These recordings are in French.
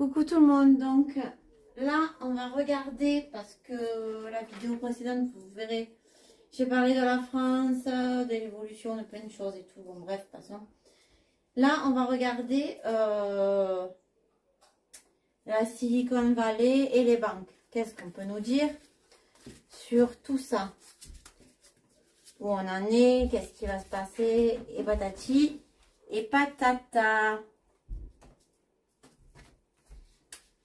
Coucou tout le monde, donc là on va regarder, parce que la vidéo précédente vous verrez, j'ai parlé de la France, de l'évolution de plein de choses et tout, bon bref, passons. Là on va regarder la Silicon Valley et les banques. Qu'est-ce qu'on peut nous dire sur tout ça? Où on en est, qu'est-ce qui va se passer, et patati et patata.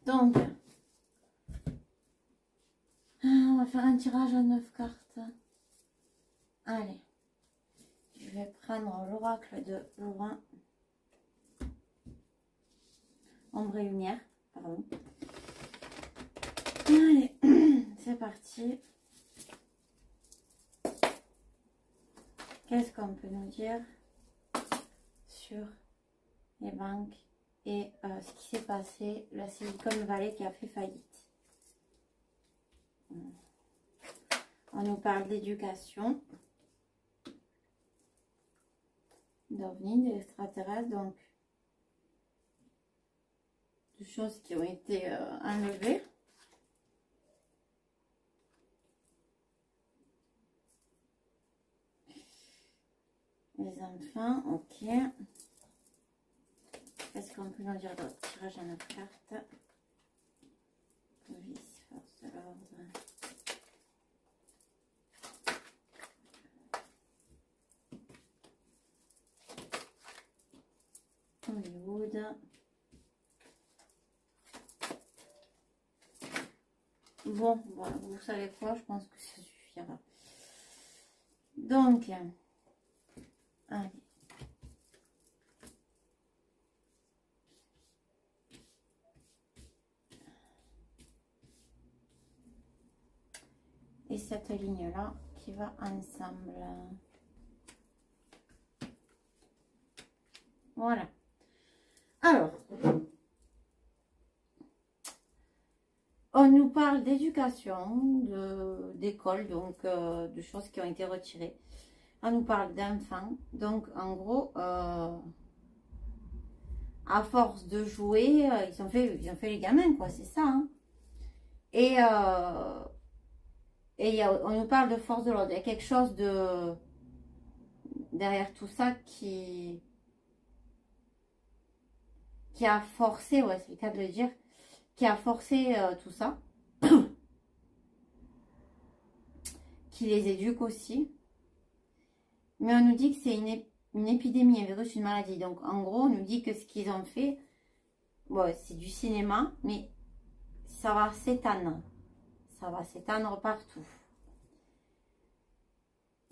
Donc, on va faire un tirage à 9 cartes. Allez, je vais prendre l'oracle de Laurent. Ombre et lumière, pardon. Allez, c'est parti. Qu'est-ce qu'on peut nous dire sur les banques et ce qui s'est passé, la Silicon Valley qui a fait faillite? On nous parle d'éducation, d'ovnis, d'extraterrestres, donc de choses qui ont été enlevées. Les enfants, ok. Qu'est-ce qu'on peut nous dire d'autre? Tirage à 9 cartes. Police, force de l'ordre. Hollywood. Bon, voilà, vous savez quoi, je pense que ça suffira. Donc, allez. Et cette ligne-là qui va ensemble. Voilà. Alors, on nous parle d'éducation, d'école, donc de choses qui ont été retirées. On nous parle d'enfants. Donc, en gros, à force de jouer, ils ont fait les gamins, quoi, c'est ça. Hein. Et on nous parle de force de l'ordre. Il y a quelque chose de derrière tout ça qui a forcé, ouais, c'est le cas de le dire, qui a forcé tout ça, qui les éduque aussi. Mais on nous dit que c'est une épidémie, un virus, une maladie. Donc en gros, on nous dit que ce qu'ils ont fait, bon, c'est du cinéma, mais ça va s'étendre. Ça va s'étendre partout.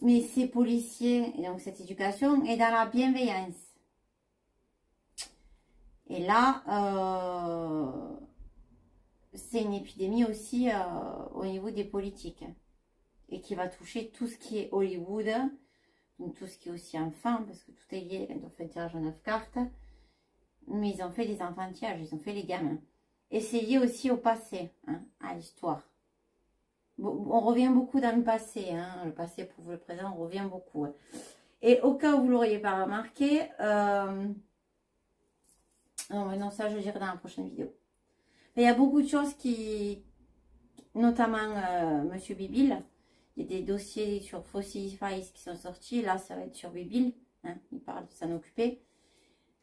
Mais ces policiers, et donc cette éducation, est dans la bienveillance. Et là, c'est une épidémie aussi au niveau des politiques. Et qui va toucher tout ce qui est Hollywood, donc tout ce qui est aussi enfant, parce que tout est lié quand on fait un tirage en 9 cartes. Mais ils ont fait des enfantillages, ils ont fait les gamins. Et c'est lié aussi au passé, hein, à l'histoire. On revient beaucoup dans le passé, hein, le passé prouve le présent, on revient beaucoup. Hein. Et au cas où vous ne l'auriez pas remarqué, non, ça je dirai dans la prochaine vidéo. Mais il y a beaucoup de choses qui, notamment Monsieur Bibil, il y a des dossiers sur Fossil Files qui sont sortis, là ça va être sur Bibil, hein, il parle de s'en occuper.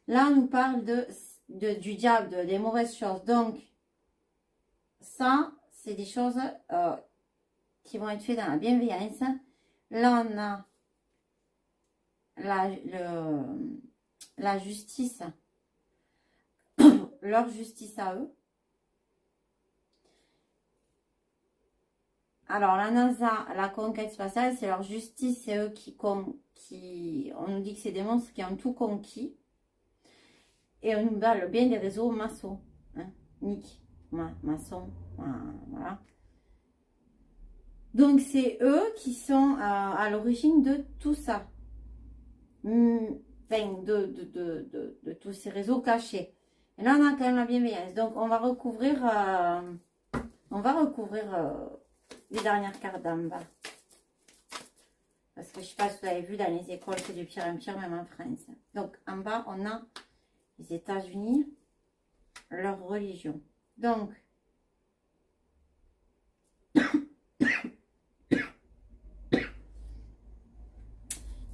Là on nous parle du diable, des mauvaises choses, donc ça c'est des choses qui vont être faites dans la bienveillance. Là on a la justice, leur justice à eux. Alors la NASA, la conquête spatiale, c'est leur justice, c'est eux on nous dit que c'est des monstres qui ont tout conquis. Et on nous parle bien des réseaux maçons, hein, Nick, maçons, voilà. Donc c'est eux qui sont à l'origine de tout ça. Enfin, de tous ces réseaux cachés. Et là, on a quand même la bienveillance. Donc, on va recouvrir les dernières cartes d'en bas. Parce que je ne sais pas si vous avez vu, dans les écoles, c'est de pire en pire, même en France. Donc, en bas, on a les États-Unis. leur religion. Donc,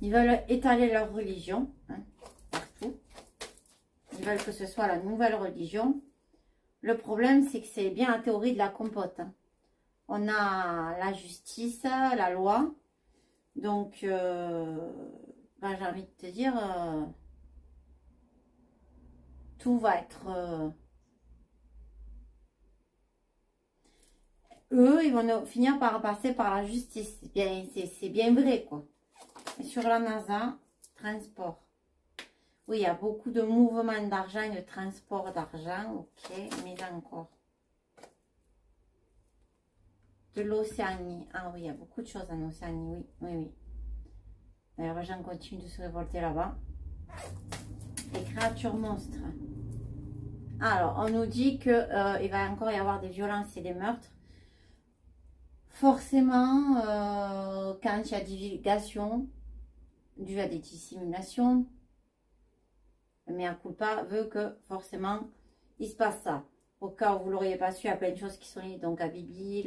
ils veulent étaler leur religion, hein, partout. Ils veulent que ce soit la nouvelle religion. Le problème, c'est que c'est bien la théorie de la compote. Hein. On a la justice, la loi. Donc, ben, j'ai envie de te dire, tout va être... eux, ils vont finir par passer par la justice. C'est bien vrai, quoi. Et sur la NASA, transport. Oui, il y a beaucoup de mouvements d'argent et de transport d'argent. Ok, mais encore. De l'Océanie. Ah oui, il y a beaucoup de choses en Océanie. Oui, oui, oui. D'ailleurs, les gens continuent de se révolter là-bas. Les créatures monstres. Alors, on nous dit qu'il va encore y avoir des violences et des meurtres. Forcément, quand il y a divulgation due à des dissimulations, le mea culpa veut que forcément il se passe ça. Au cas où vous ne l'auriez pas su, il y a plein de choses qui sont liées donc à Bibi,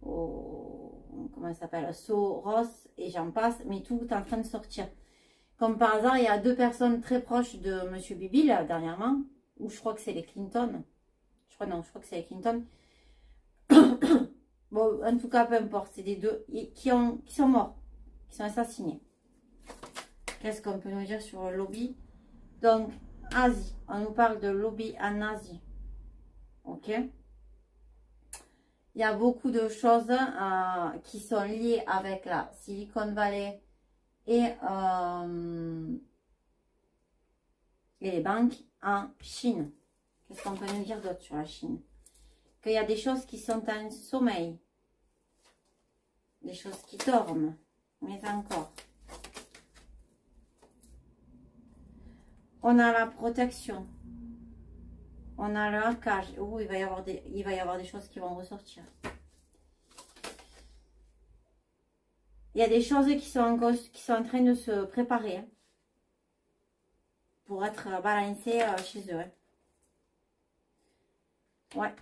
comment ça s'appelle, Soros et j'en passe, mais tout est en train de sortir. Comme par hasard, il y a deux personnes très proches de Monsieur Bibi là dernièrement, ou je crois que c'est les Clinton. Je crois que c'est les Clinton. Bon, en tout cas, peu importe, c'est des deux qui sont morts, qui sont assassinés. Qu'est-ce qu'on peut nous dire sur le lobby? Donc, Asie, on nous parle de lobby en Asie. Ok? Il y a beaucoup de choses qui sont liées avec la Silicon Valley et les banques en Chine. Qu'est-ce qu'on peut nous dire d'autre sur la Chine? Qu'il y a des choses qui sont en sommeil. Des choses qui dorment. Mais encore. On a la protection. On a le hackage. Oh, il va y avoir des choses qui vont ressortir. Il y a des choses qui sont en train de se préparer. Hein, pour être balancées chez eux. Hein. Ouais.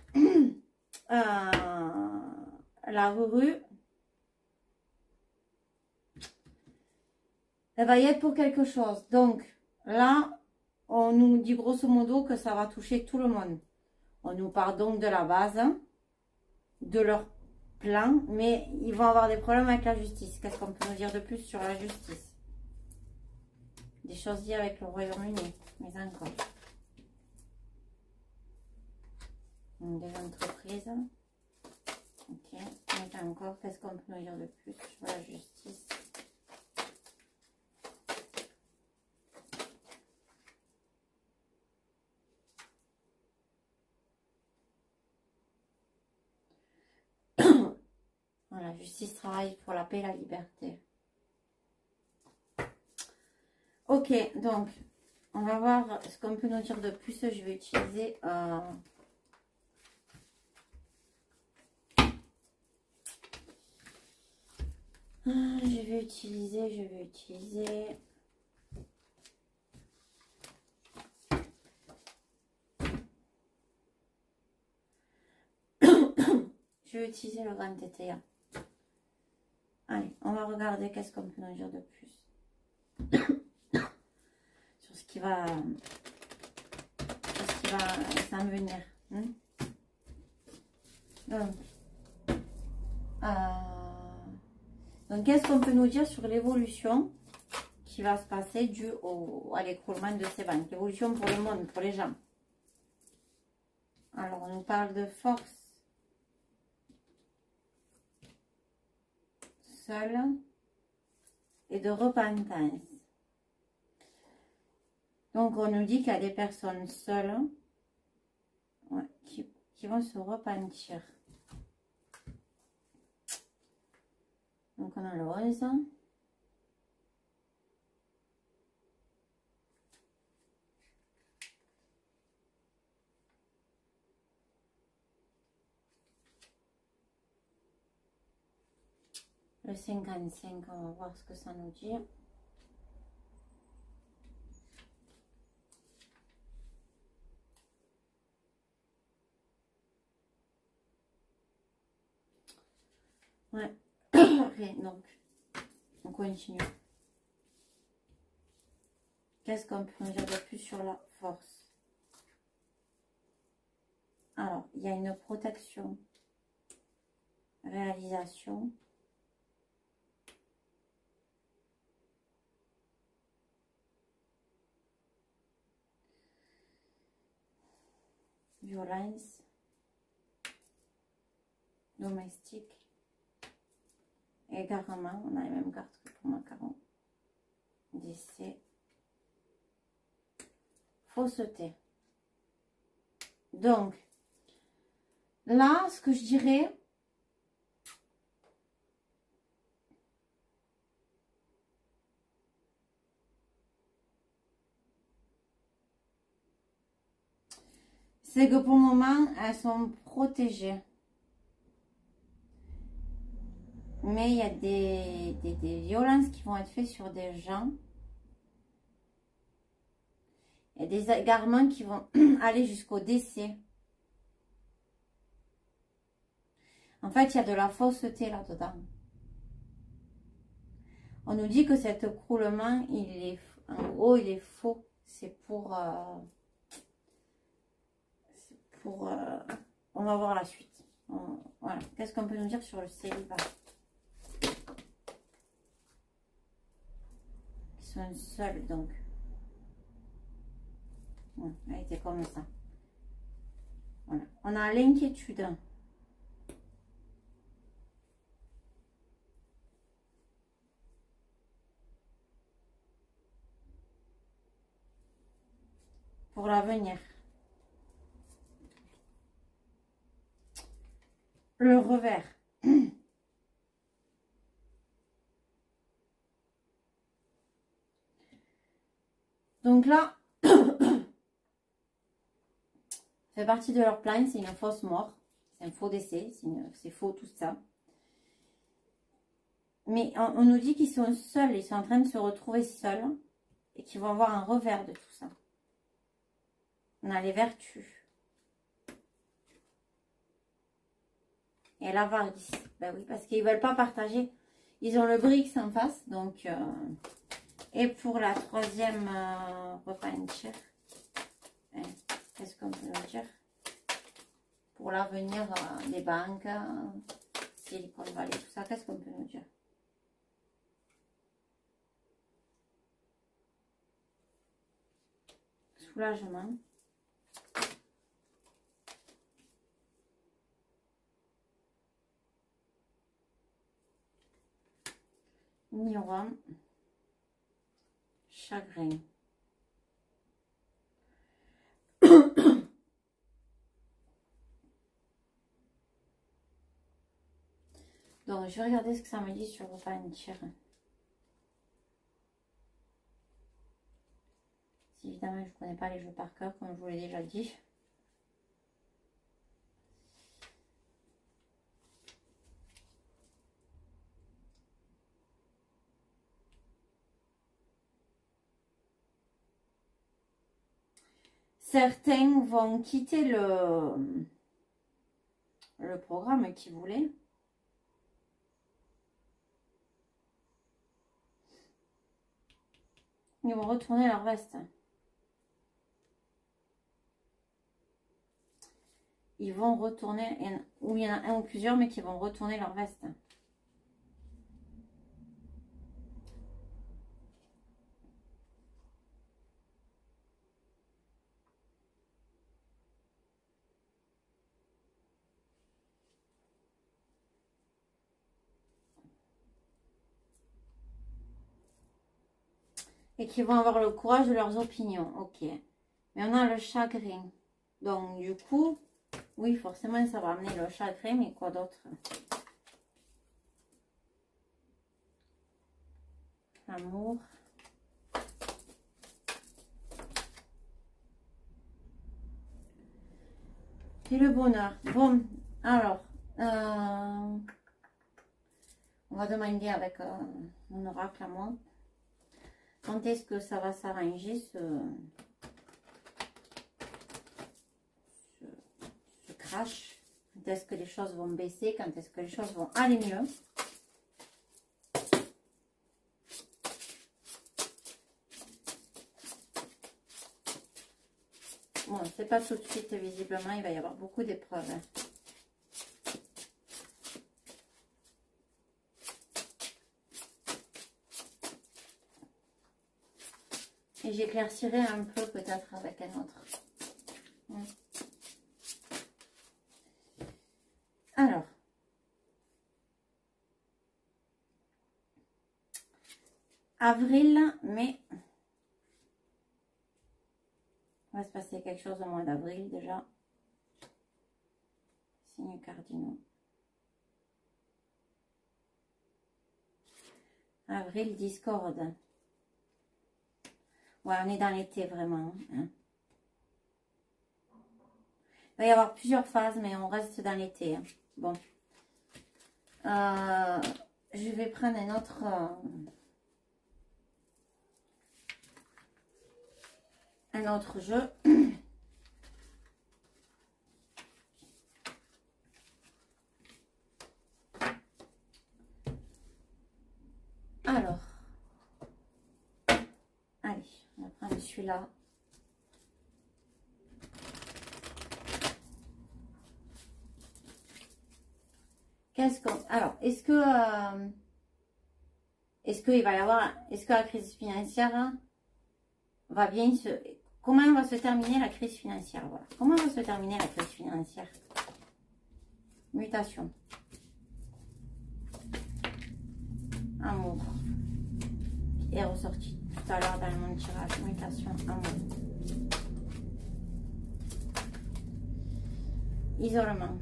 La rue. Elle va y être pour quelque chose. Donc, là, on nous dit grosso modo que ça va toucher tout le monde. On nous parle donc de la base, de leur plan, mais ils vont avoir des problèmes avec la justice. Qu'est-ce qu'on peut nous dire de plus sur la justice? Des choses liées avec le Royaume-Uni, mais encore. Des entreprises. Ok, mais encore, qu'est-ce qu'on peut nous dire de plus sur la justice? La justice travaille pour la paix et la liberté. Ok, donc, on va voir ce qu'on peut nous dire de plus. Je vais utiliser... je vais utiliser... Je vais utiliser le grand TTA. Allez, on va regarder qu'est-ce qu'on peut nous dire de plus. Sur ce qui va s'en venir. Hein? Donc qu'est-ce qu'on peut nous dire sur l'évolution qui va se passer due à l'écroulement de ces banques? L'évolution pour le monde, pour les gens. Alors, on nous parle de force. Seul et de repentance. Donc, on nous dit qu'il y a des personnes seules qui vont se repentir. Donc, on a le 11. Le 55, on va voir ce que ça nous dit. Ouais. Rien, donc, on continue. Qu'est-ce qu'on peut nous dire de plus sur la force? Alors, il y a une protection, réalisation. Violence. Domestique. Égarement, on a les mêmes cartes que pour macaron. Décès. Fausseté. Donc, là, ce que je dirais, c'est que pour le moment, elles sont protégées. Mais il y a des violences qui vont être faites sur des gens. Il y a des égarements qui vont aller jusqu'au décès. En fait, il y a de la fausseté là-dedans. On nous dit que cet écroulement, en gros, il est faux. C'est pour... on va voir la suite. Voilà. Qu'est-ce qu'on peut nous dire sur le célibat? Ils sont seuls, donc. Elle était comme ça. Voilà. On a l'inquiétude. Pour l'avenir. Le revers. Donc là, fait partie de leur plan, c'est une fausse mort. C'est un faux décès, c'est faux tout ça. Mais on nous dit qu'ils sont seuls, ils sont en train de se retrouver seuls et qu'ils vont avoir un revers de tout ça. On a les vertus. Et l'avarice. Ben oui, parce qu'ils ne veulent pas partager. Ils ont le BRICS en face. Donc, et pour la troisième repentir, qu'est-ce qu'on peut leur dire? Pour l'avenir des banques, Silicon Valley, tout ça, qu'est-ce qu'on peut nous dire? Soulagement. Miroir. Chagrin. Donc, je vais regarder ce que ça me dit sur repentir. Évidemment, je ne connais pas les jeux par cœur, comme je vous l'ai déjà dit. Certains vont quitter le programme qu'ils voulaient. Ils vont retourner leur veste. Ils vont retourner, ou il y en a un ou plusieurs, mais qui vont retourner leur veste. Et qui vont avoir le courage de leurs opinions. Ok. Mais on a le chagrin. Donc, du coup, oui, forcément, ça va amener le chagrin, mais quoi d'autre? L'amour. Et le bonheur. Bon, alors, on va demander avec mon oracle à moi. Quand est-ce que ça va s'arranger, ce crash? Quand est-ce que les choses vont baisser, quand est-ce que les choses vont aller mieux. Bon, c'est pas tout de suite, visiblement, il va y avoir beaucoup d'épreuves. Et j'éclaircirai un peu peut-être avec un autre. Alors. Avril, mai. Il va se passer quelque chose au mois d'avril déjà. Signes cardinaux. Avril, discorde. Ouais, on est dans l'été vraiment. Hein. Il va y avoir plusieurs phases, mais on reste dans l'été. Hein. Bon. Je vais prendre un autre... un autre jeu. Alors. Allez, on va prendre celui-là. Qu'est-ce qu'on... Alors, est-ce qu'il va y avoir... Est-ce que la crise financière va bien se... Comment va se terminer la crise financière? Voilà. Comment va se terminer la crise financière? Mutation. Amour. Qui est ressorti tout à l'heure dans mon tirage. Mutation, amour. Isolement.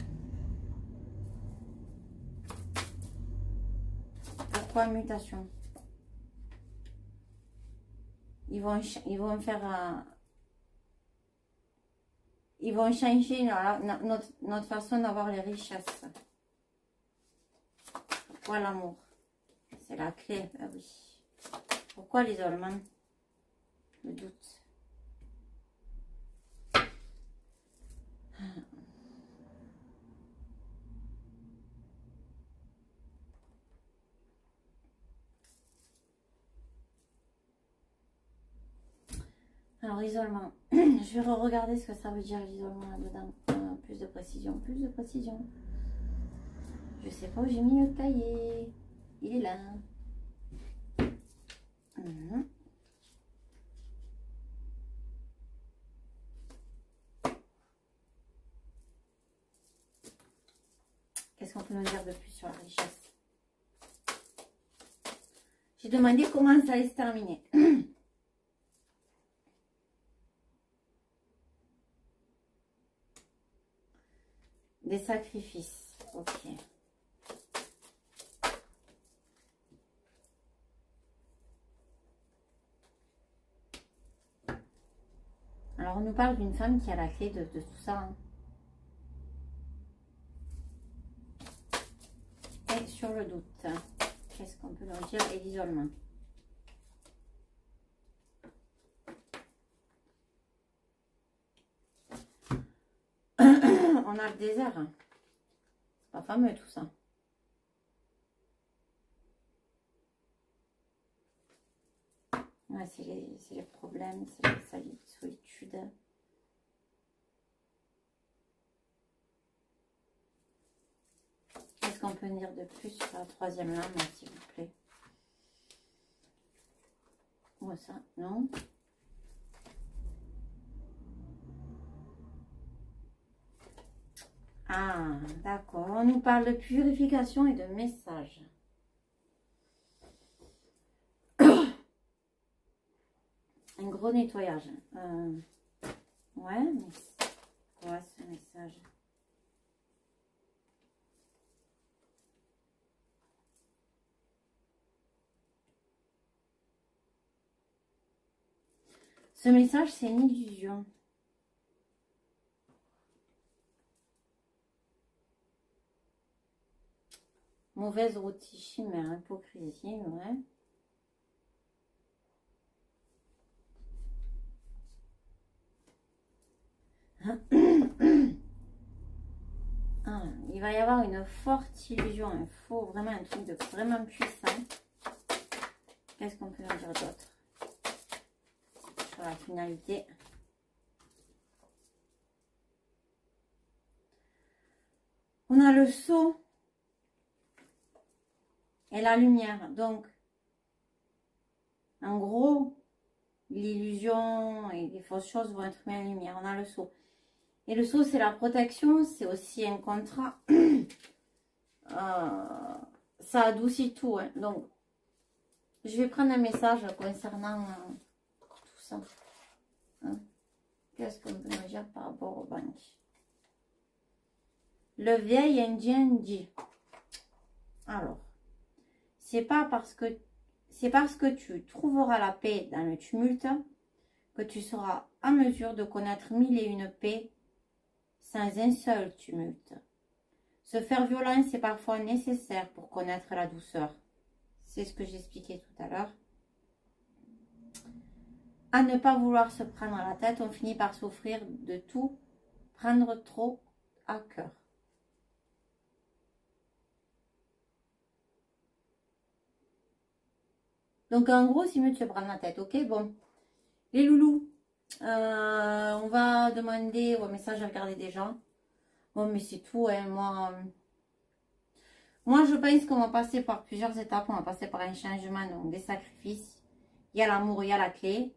Pourquoi mutation? Ils vont faire... ils vont changer notre façon d'avoir les richesses. Pourquoi l'amour? C'est la clé. Ah oui. Pourquoi l'isolement? Le doute. Alors, isolement. Je vais regarder ce que ça veut dire l'isolement là-dedans. Plus de précision, plus de précision. Je sais pas où j'ai mis le cahier. Il est là. Qu'est-ce qu'on peut nous dire de plus sur la richesse? J'ai demandé comment ça allait se terminer. Des sacrifices. Ok. Alors, on nous parle d'une femme qui a la clé de tout ça. Hein. Et sur le doute, qu'est-ce qu'on peut nous dire? Et l'isolement. On a le désert. Hein. C'est pas fameux tout ça. Ouais, c'est les problèmes, c'est la solitude. Qu'est-ce qu'on peut dire de plus sur la troisième lame, s'il vous plaît? Où ça? Non? Ah, d'accord. On nous parle de purification et de message. Un gros nettoyage. Ouais, mais quoi ce message? Ce message, c'est une illusion. Mauvaise rôtie, chimère, hypocrisie, ouais. Ah, va y avoir une forte illusion. Il faut vraiment un truc de vraiment puissant. Qu'est-ce qu'on peut en dire d'autre sur la finalité? On a le sceau et la lumière. Donc, en gros, l'illusion et les fausses choses vont être mises en lumière. On a le sceau. Et le sceau, c'est la protection. C'est aussi un contrat. Ça adoucit tout. Hein. Donc, je vais prendre un message concernant tout ça. Hein. Qu'est-ce qu'on peut me dire par rapport aux banques? Le vieil indien dit. Alors, c'est parce que tu trouveras la paix dans le tumulte que tu seras en mesure de connaître 1001 paix sans un seul tumulte. Se faire violence est parfois nécessaire pour connaître la douceur. C'est ce que j'expliquais tout à l'heure. À ne pas vouloir se prendre la tête, on finit par souffrir de tout, prendre trop à cœur. Donc, en gros, si mieux de se prendre la tête, ok? Bon, les loulous, on va demander au message à regarder des gens. Bon, mais c'est tout, hein. Moi, je pense qu'on va passer par plusieurs étapes. On va passer par un changement, donc des sacrifices. Il y a l'amour, il y a la clé.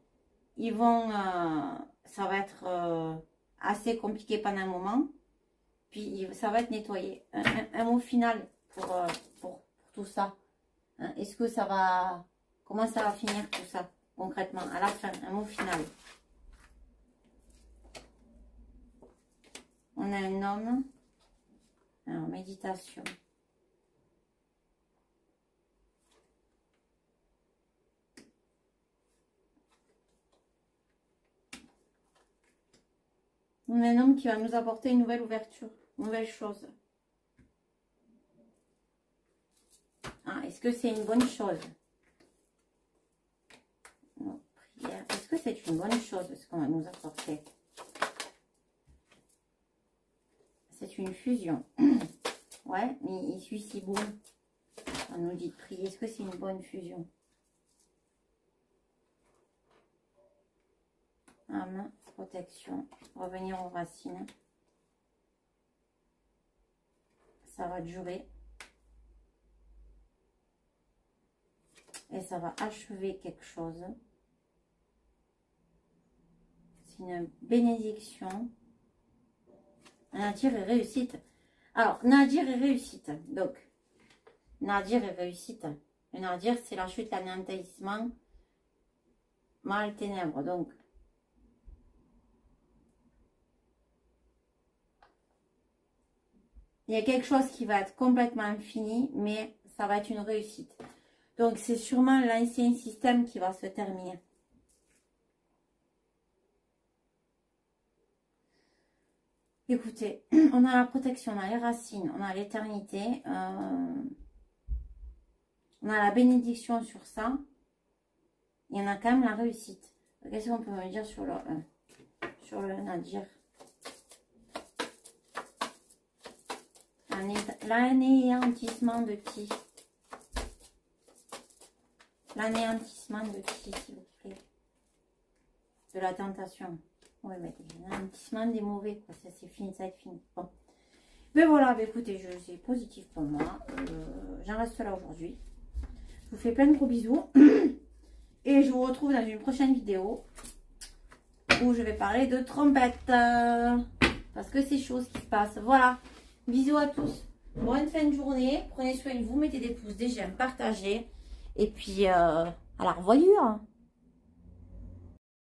Ils vont, ça va être assez compliqué pendant un moment. Puis, ça va être nettoyé. Un mot final pour tout ça. Hein? Est-ce que ça va... Comment ça va finir tout ça, concrètement, à la fin, un mot final. On a un homme. Alors, méditation. On a un homme qui va nous apporter une nouvelle ouverture, une nouvelle chose. Ah, est-ce que c'est une bonne chose? Non, prière. Est-ce que c'est une bonne chose ce qu'on va nous apporter? C'est une fusion. Ouais, mais il suit si beau. On nous dit de prier. Est-ce que c'est une bonne fusion? Âme, protection. Revenir aux racines. Ça va durer. Et ça va achever quelque chose. C'est une bénédiction. Nadir et réussite. Alors, Nadir et réussite. Donc, Nadir et réussite. Le Nadir, c'est la chute, l'anéantissement, mal, ténèbres. Donc, il y a quelque chose qui va être complètement fini, mais ça va être une réussite. Donc, c'est sûrement l'ancien système qui va se terminer. Écoutez, on a la protection, on a les racines, on a l'éternité, on a la bénédiction sur ça. Il y en a quand même la réussite. Qu'est-ce qu'on peut me dire sur le Nadir? L'anéantissement de qui? L'anéantissement de qui, s'il vous plaît? De la tentation. Oui, mais l'anéantissement des mauvais, quoi. Ça, c'est fini, ça va être fini. Bon. Mais voilà, bah, écoutez, c'est positif pour moi. J'en reste là aujourd'hui. Je vous fais plein de gros bisous. Et je vous retrouve dans une prochaine vidéo où je vais parler de trompette. Parce que c'est chose qui se passe. Voilà. Bisous à tous. Bonne fin de journée. Prenez soin de vous. Mettez des pouces, des j'aime, partagez. Et puis, à la revoyure.